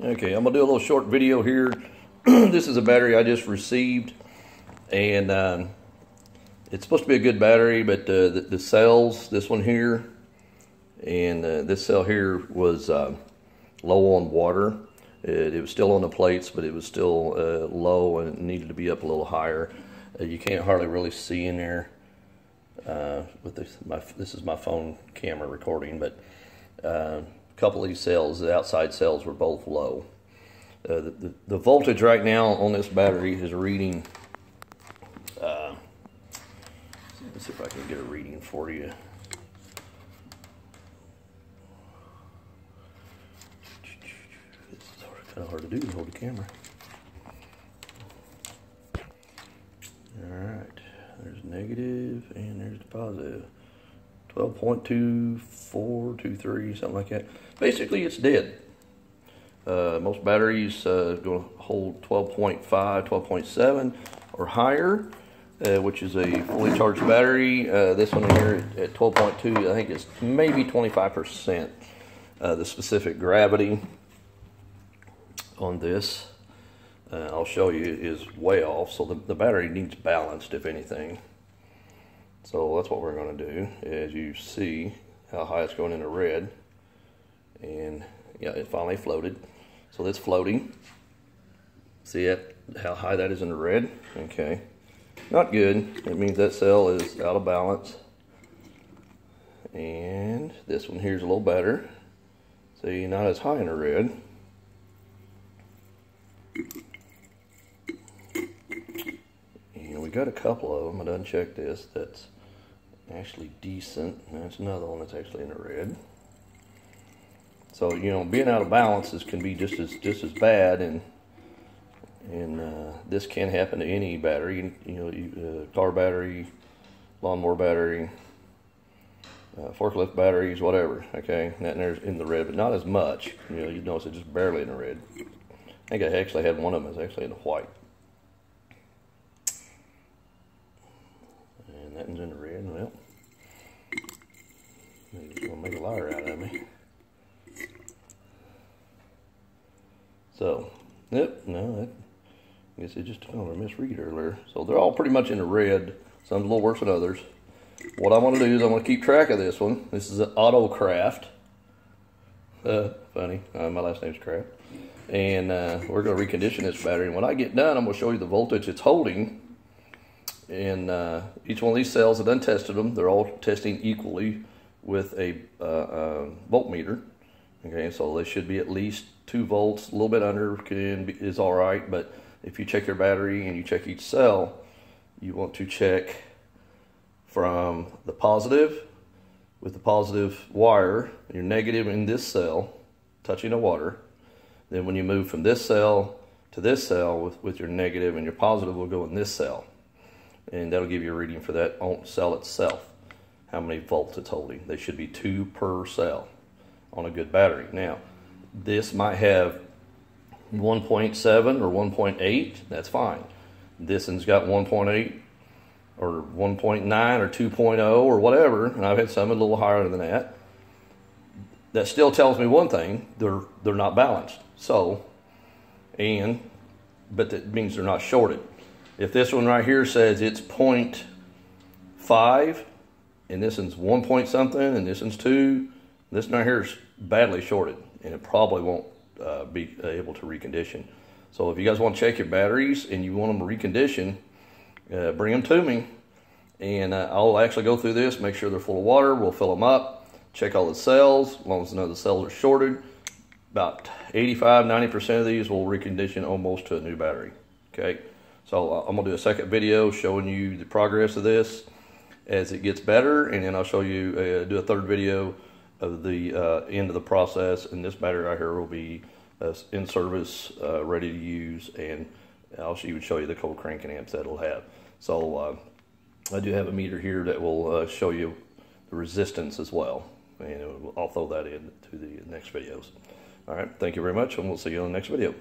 Okay, I'm gonna do a little short video here. This is a battery I just received, and it's supposed to be a good battery, but the cells, this one here and this cell here was low on water. It was still on the plates, but it was still low and it needed to be up a little higher. You can't hardly really see in there with this. This is my phone camera recording, but a couple of these cells, the outside cells, were both low. The voltage right now on this battery is reading, let's see if I can get a reading for you. It's kind of hard to do to hold the camera. Alright, there's negative and there's the positive. 12.2423, something like that. Basically, it's dead. Most batteries going to hold 12.5, 12.7 or higher, which is a fully charged battery. This one here at 12.2, I think it's maybe 25%. The specific gravity on this, I'll show you, is way off. So the battery needs balanced, if anything. So that's what we're going to do. As you see how high it's going into red, and yeah, it finally floated. So that's floating. See how high that is in the red? Okay, not good. It means that cell is out of balance. And this one here is a little better. See, not as high in the red. And we got a couple of them. I done checked this. That's actually decent. That's another one that's actually in the red. So, you know, being out of balance can be just as bad, and this can happen to any battery. You know, car battery, lawnmower battery, forklift batteries, whatever. Okay, and there's in the red, but not as much. You know, you notice it's just barely in the red. I think I actually had one of them that's actually in the white. And that one's in the red. Well, he's gonna make a liar out of me. So, yep, no, I guess it just kind of a misread earlier. So they're all pretty much in the red. Some's a little worse than others. What I want to do is I want to keep track of this one. This is an autocraft. Funny, my last name's Kraft. And we're going to recondition this battery. And when I get done, I'm going to show you the voltage it's holding. And each one of these cells, I've done tested them. They're all testing equally with a voltmeter. Okay, so they should be at least 2 volts. A little bit under is all right, but if you check your battery and you check each cell, you want to check from the positive with the positive wire, your negative in this cell touching the water. Then when you move from this cell to this cell with your negative, and your positive will go in this cell. And that'll give you a reading for that cell itself, how many volts it's holding. They should be 2 per cell on a good battery. Now, this might have 1.7 or 1.8, that's fine. This one's got 1.8 or 1.9 or 2.0 or whatever, and I've had some a little higher than that. That still tells me one thing: they're not balanced. So, but that means they're not shorted. If this one right here says it's 0.5, and this one's 1 point something, and this one's 2, this one right here is badly shorted, and it probably won't be able to recondition. So if you guys want to check your batteries and you want them to recondition, bring them to me, and I'll actually go through this, make sure they're full of water. We'll fill them up, check all the cells. As long as I know the cells are shorted, about 85–90% of these will recondition almost to a new battery. Okay, so I'm gonna do a second video showing you the progress of this as it gets better, and then I'll show you do a third video of the end of the process, and this battery right here will be in service, ready to use, and I'll even show you the cold cranking amps that it'll have. So I do have a meter here that will show you the resistance as well, and I'll throw that in to the next videos. All right, thank you very much, and we'll see you on the next video.